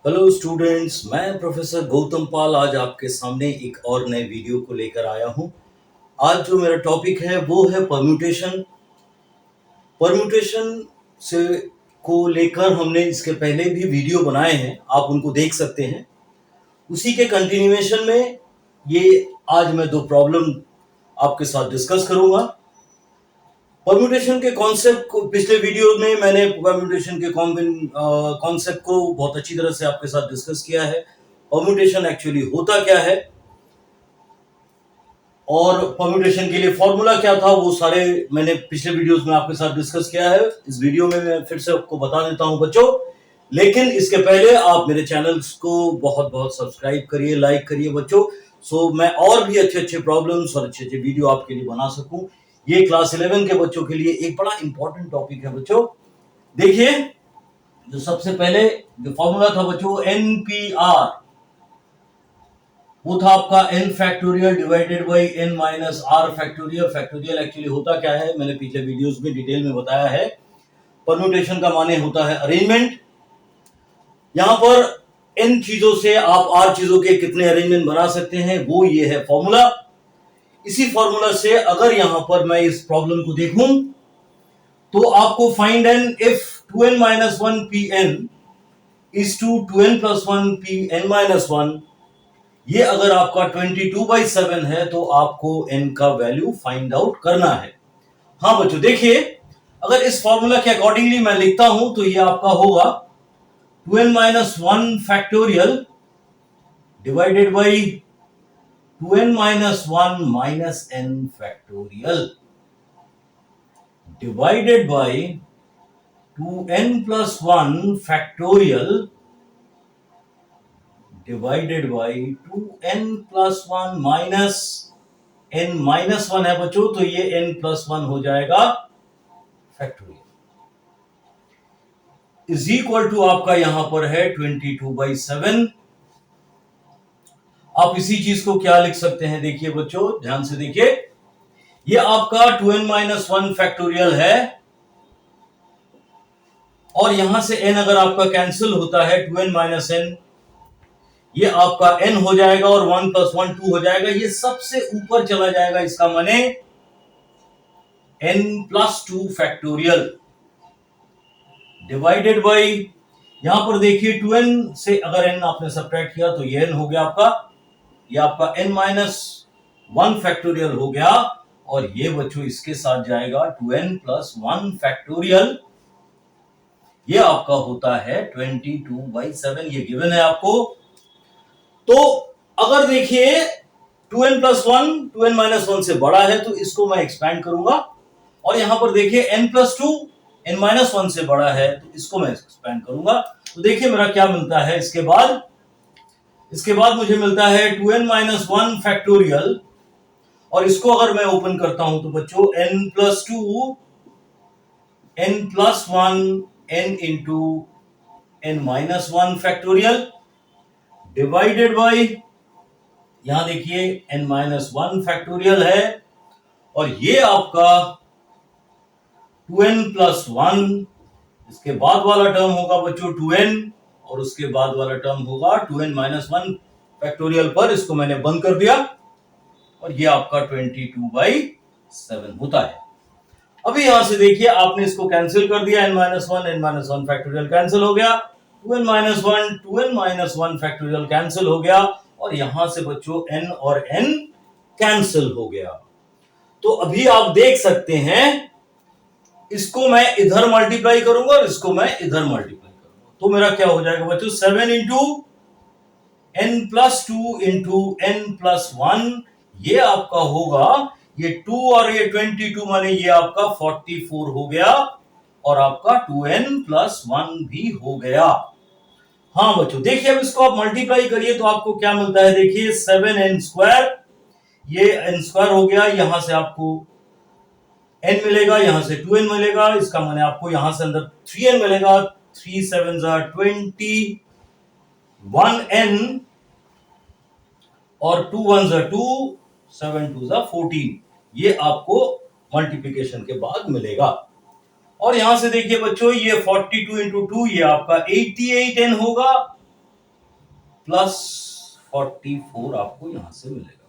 Hello students, मैं professor Gautam पाल आज आपके सामने एक और नए वीडियो को लेकर आया हूं। आज जो मेरा टॉपिक है वो है परम्यूटेशन। परम्यूटेशन से को लेकर हमने इसके पहले भी वीडियो बनाए हैं, आप उनको देख सकते हैं। उसी के कंटिन्यूएशन में ये आज मैं दो प्रॉब्लम आपके साथ डिस्कस करूंगा। परम्यूटेशन के कॉन्सेप्ट को पिछले वीडियो में मैंने परम्यूटेशन के कॉन्सेप्ट को बहुत अच्छी तरह से आपके साथ डिस्कस किया है। परम्यूटेशन एक्चुअली होता क्या है और परम्यूटेशन के लिए फॉर्मूला क्या था, वो सारे मैंने पिछले वीडियोस में आपके साथ डिस्कस किया है। इस वीडियो में मैं फिर से आपको बता देता हूं बच्चों, लेकिन इसके पहले आप मेरे चैनल्स को बहुत बहुत सब्सक्राइब करिए, लाइक करिए बच्चों, सो मैं और भी अच्छे अच्छे प्रॉब्लम्स और अच्छे अच्छे वीडियो आपके लिए बना सकूं। ये क्लास 11 के बच्चों के लिए एक बड़ा इंपॉर्टेंट टॉपिक है बच्चों। देखिए, जो सबसे पहले जो फॉर्मूला था बच्चों, NPR, वो था आपका n factorial divided by n minus r factorial. Factorial actually होता क्या है मैंने पिछले वीडियोस में डिटेल में बताया है। परम्यूटेशन का माने होता है अरेंजमेंट। यहां पर n चीजों से आप r चीजों के कितने अरेंजमेंट बना सकते हैं, वो ये है फॉर्मूला। इसी फॉर्मूला से अगर यहां पर मैं इस प्रॉब्लम को देखूं तो आपको find n if 2n minus 1 pn is to 2n plus 1 pn minus 1। ये अगर आपका 22/7 है तो आपको n का वैल्यू फाइंड आउट करना है। हाँ बच्चों देखिए, अगर इस फॉर्मूला के अकॉर्डिंगली मैं लिखता हूं तो ये आपका होगा 2n minus 1 factorial divided by 2n minus 1 minus n factorial divided by 2n plus 1 factorial divided by 2n plus 1 minus n minus 1 है बच्चों, तो ये n plus 1 हो जाएगा फैक्टोरियल इज इक्वल टू आपका यहां पर है 22/7। आप इसी चीज को क्या लिख सकते हैं, देखिए बच्चों ध्यान से देखिए, ये आपका 2n minus 1 फैक्टोरियल है और यहां से n अगर आपका कैंसिल होता है 2n minus n, ये आपका n हो जाएगा और 1 plus 1 2 हो जाएगा, ये सबसे ऊपर चला जाएगा, इसका माने n plus 2 factorial divided by, यहां पर देखिए 2n से अगर n आपने सब्ट्रैक्ट किया तो ये n हो गया आपका, ये आपका n minus 1 फैक्टोरियल हो गया और ये बच्चों इसके साथ जाएगा 2n plus 1 फैक्टोरियल, ये आपका होता है 22/7। ये गिवन है आपको। तो अगर देखिए 2n plus 1 2n minus 1 से बड़ा है तो इसको मैं एक्सपैंड करूंगा, और यहां पर देखिए n plus 2 n minus 1 से बड़ा है तो इसको मैं एक्सपैंड करूंगा। तो देखिए मेरा क्या मिलता है, इसके बाद मुझे मिलता है 2n minus 1 फैक्टोरियल, और इसको अगर मैं ओपन करता हूं तो बच्चों n plus 2 n plus 1 n into n minus 1 factorial divided by, यहां देखिए n minus 1 फैक्टोरियल है और ये आपका 2n plus 1, इसके बाद वाला टर्म होगा बच्चों 2n और उसके बाद वाला टर्म होगा 2n minus 1 फैक्टोरियल पर, इसको मैंने बंद कर दिया और ये आपका 22/7 होता है। अभी यहां से देखिए आपने इसको कैंसिल कर दिया, n minus 1 फैक्टोरियल कैंसिल हो गया, 2n minus 1 फैक्टोरियल कैंसिल हो गया और यहां से बच्चों n और n कैंसिल हो गया। तो अभी आप देख सकते हैं, इसको मैं इधर मल्टीप्लाई करूंगा और इसको मैं इधर मल्टीप्लाई करूंगा, तो मेरा क्या हो जाएगा बच्चों 7 into n plus 2 into n plus 1, ये आपका होगा, ये 2 और ये 22 माने ये आपका 44 हो गया और आपका 2n plus 1 भी हो गया। हाँ बच्चों देखिए, अब इसको आप मल्टीप्लाई करिए तो आपको क्या मिलता है, देखिए 7n स्क्वायर, ये n स्क्वायर हो गया, यहां से आपको n मिलेगा, यहां से 2n मिलेगा, इसका माने आपको यहां से अंदर 3n मिलेगा, 3 7 20, 1n और 2 1 2, 7 2 14, ये आपको मल्टीप्लिकेशन के बाद मिलेगा। और यहां से देखिए बच्चों, ये 42 इंटू 2 ये आपका 88n होगा प्लस 44 आपको यहां से मिलेगा।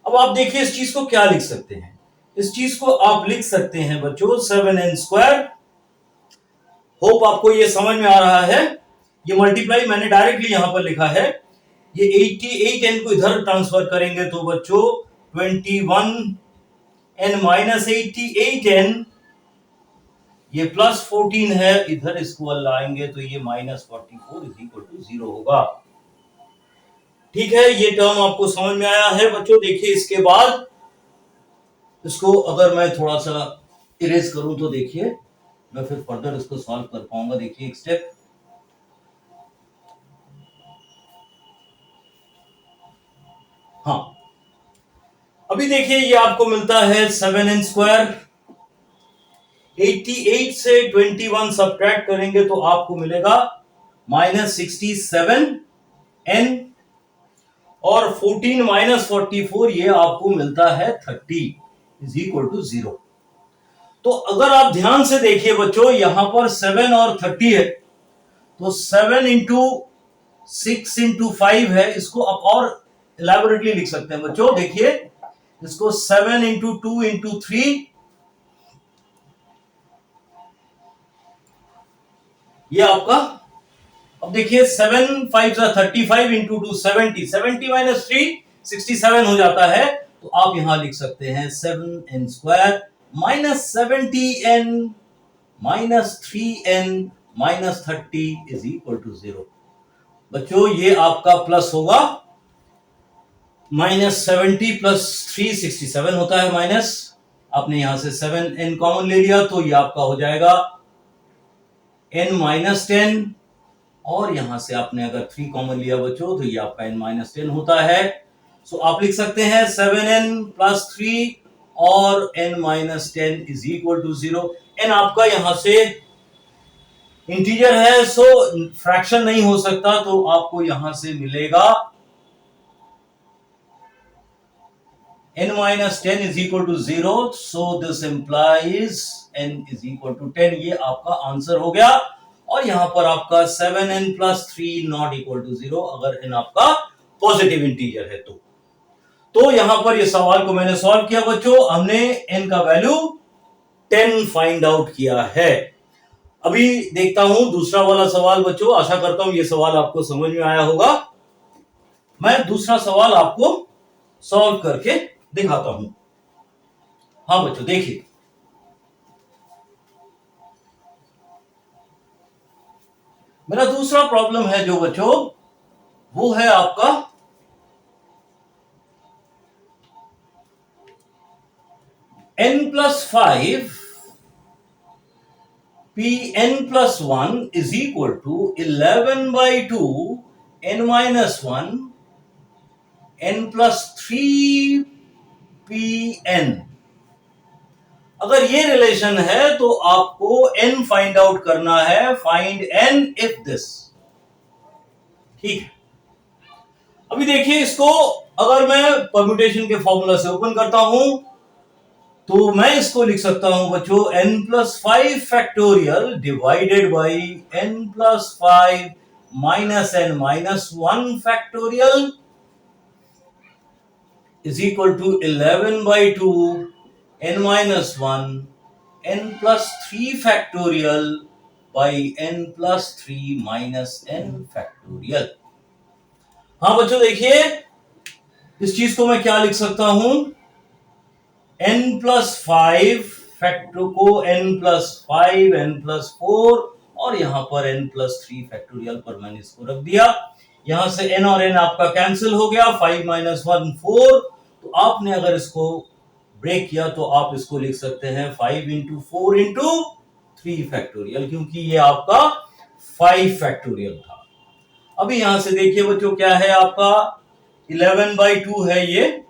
अब आप देखिए इस चीज को क्या लिख सकते हैं, इस चीज को आप लिख सकते हैं बच्चों 7n²। होप आपको ये समझ में आ रहा है। ये मल्टीप्लाई मैंने डायरेक्टली यहां पर लिखा है। ये 88n को इधर ट्रांसफर करेंगे तो बच्चों 21n माइनस 88n, ये प्लस 14 है, इधर इसको लाएंगे तो ये माइनस 44 इज इक्वल टू 0 होगा। ठीक है, ये टर्म आपको समझ में आया है बच्चों। देखिए इसके बाद इसको अगर मैं थोड़ा सा इरेज करूं तो देखिए मैं फिर फर्दर इसको सॉल्व कर पाऊंगा। देखिए एक स्टेप, हाँ अभी देखिए ये आपको मिलता है 7n²। 88 से 21 सब्ट्रैक्ट करेंगे तो आपको मिलेगा माइनस 67n, और 14 माइनस 44 ये आपको मिलता है 30 इज इक्वल टू 0। तो अगर आप ध्यान से देखिए बच्चों, यहां पर 7 और 30 है, तो 7 इंटू 6 इंटू 5 है। इसको आप और इलैबोरेटली लिख सकते हैं बच्चों। देखिए इसको 7 इंटू 2 इंटू 3, ये आपका, अब देखिए 7 5 35 इंटू 2 70, 70 माइनस 3 67 हो जाता है। तो आप यहां लिख सकते हैं 7n² minus 70n minus 3n minus 30 is equal to 0। बच्चों ये आपका प्लस होगा, माइनस 70 प्लस 3 67 होता है, माइनस आपने यहां से 7n कॉमन ले लिया तो ये आपका हो जाएगा n माइनस 10, और यहां से आपने अगर 3 कॉमन लिया बच्चों तो ये आपका n माइनस 10 होता है। सो आप लिख सकते हैं 7n प्लस 3 और n minus 10 is equal to 0। n आपका यहां से इंटीजर है, सो फ्रैक्शन नहीं हो सकता, तो आपको यहां से मिलेगा n minus 10 is equal to 0, so this implies n is equal to 10। ये आपका आंसर हो गया। और यहां पर आपका 7n plus 3 not equal to 0 अगर n आपका पॉजिटिव इंटीजर है तो यहां पर ये सवाल को मैंने सॉल्व किया बच्चों, हमने n का वैल्यू 10 फाइंड आउट किया है। अभी देखता हूं दूसरा वाला सवाल बच्चों। आशा करता हूं ये सवाल आपको समझ में आया होगा। मैं दूसरा सवाल आपको सॉल्व करके दिखाता हूं। हाँ बच्चों देखिए, मेरा दूसरा प्रॉब्लम है जो बच्चों वो है आपका n plus 5 pn plus 1 is equal to 11 by 2 n minus 1 n plus 3 pn। अगर ये रिलेशन है तो आपको n फाइंड आउट करना है। Find n if this. ठीक है, अभी देखिए इसको अगर मैं परम्यूटेशन के फॉर्मूला से ओपन करता हूं तो मैं इसको लिख सकता हूं बच्चों n plus 5 factorial divided by n plus 5 minus n minus 1 factorial is equal to 11 by 2 n minus 1 n plus 3 factorial by n plus 3 minus n factorial। हाँ बच्चों देखिए इस चीज को मैं क्या लिख सकता हूं, n plus 5 फैक्टर को n plus 5 n plus 4 और यहां पर n plus 3 फैक्टोरियल पर मैंने इसको रख दिया। यहां से n और n आपका कैंसिल हो गया, 5 minus 1 4। तो आपने अगर इसको ब्रेक किया तो आप इसको लिख सकते हैं 5 इंटू 4 इंटू 3 फैक्टोरियल, क्योंकि ये आपका 5 फैक्टोरियल था। अभी यहां से देखिए बच्चों क्या है आपका 11 बाई 2 है ये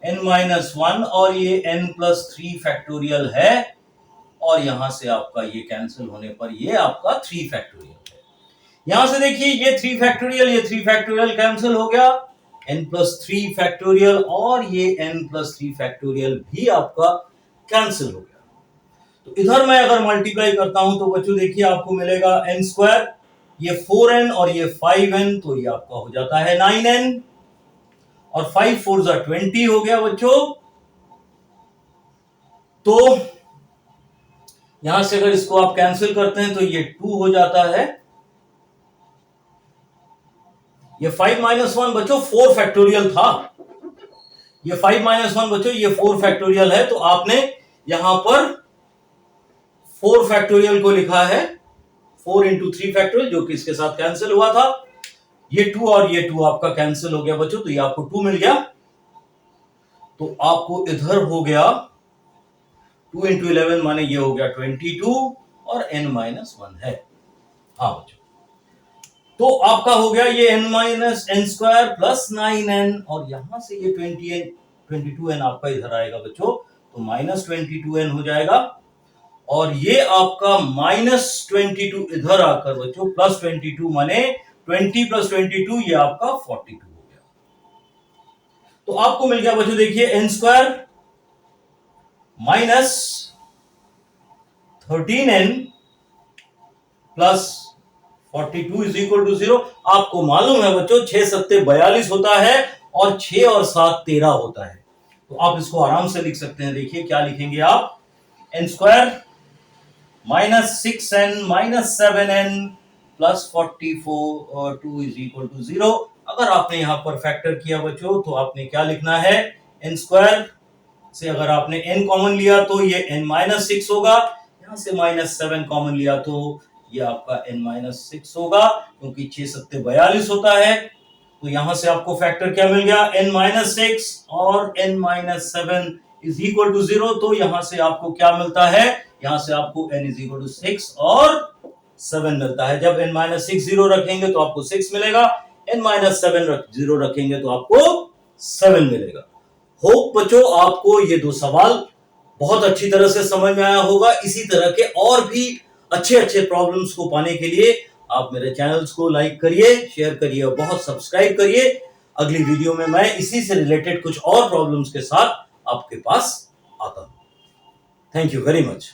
n माइनस 1 और ये n प्लस 3 फैक्टोरियल है, और यहां से आपका ये कैंसिल होने पर ये आपका 3 फैक्टोरियल है। यहां से देखिए ये 3 फैक्टोरियल ये 3 फैक्टोरियल कैंसिल हो गया, n प्लस 3 फैक्टोरियल और ये n प्लस 3 फैक्टोरियल भी आपका कैंसिल हो गया। तो इधर मैं अगर मल्टीप्लाई करता हूं तो बच्चों देखिए आपको मिलेगा n², ये 4n और ये 5n, तो ये आपका हो जाता है 9n, और 5 4 जा 20 हो गया बच्चों। तो यहां से अगर इसको आप कैंसिल करते हैं तो ये 2 हो जाता है। ये 5 माइनस 1 बच्चों 4 फैक्टोरियल था। ये 5 माइनस 1 बच्चों ये 4 फैक्टोरियल है, तो आपने यहां पर 4 फैक्टोरियल को लिखा है 4 इंटू 3 फैक्टोरियल, जो कि इसके साथ कैंसिल हुआ था। ये 2 और ये 2 आपका कैंसिल हो गया बच्चों, तो ये आपको 2 मिल गया। तो आपको इधर हो गया 2 इंटू 11 माने ये हो गया 22 और n माइनस 1 है। हाँ बच्चों, तो आपका हो गया ये n minus n square plus 9n, और यहां से ये 22n आपका इधर आएगा बच्चों, तो माइनस 22n हो जाएगा। और ये आपका माइनस 22 इधर आकर बच्चों प्लस 22 माने 20 प्लस 22 ये आपका 42 हो गया। तो आपको मिल गया बच्चों, देखिए n square minus 13n plus 42 is equal to 0। आपको मालूम है बच्चों 6 सत्ते 42 होता है और 6 और 7 13 होता है। तो आप इसको आराम से लिख सकते हैं। देखिए क्या लिखेंगे आप, n square minus 6n minus 7n plus 44 और 2 इज इक्वल टू 0। अगर आपने यहां पर फैक्टर किया बच्चों तो आपने क्या लिखना है, n स्क्वायर से अगर आपने n कॉमन लिया तो ये n माइनस 6 होगा, यहां से माइनस 7 कॉमन लिया तो ये आपका n माइनस 6 होगा, क्योंकि 6 सत्ते 42 होता है। तो यहां से आपको फैक्टर क्या मिल गया, n माइनस 6 और n minus 7 is equal to 0। तो यहां से आपको क्या मिलता है, यहां से आपको n इज इक्वल टू 6 और 7 मिलता है। जब n माइनस 6 0 रखेंगे तो आपको 6 मिलेगा, n माइनस 7 0 रखेंगे तो आपको 7 मिलेगा। होप बच्चों आपको ये दो सवाल बहुत अच्छी तरह से समझ में आया होगा। इसी तरह के और भी अच्छे अच्छे प्रॉब्लम्स को पाने के लिए आप मेरे चैनल्स को लाइक करिए, शेयर करिए और बहुत सब्सक्राइब करिए। अगली वीडियो में मैं इसी से रिलेटेड कुछ और प्रॉब्लम्स के साथ आपके पास आता हूं। Thank you very much.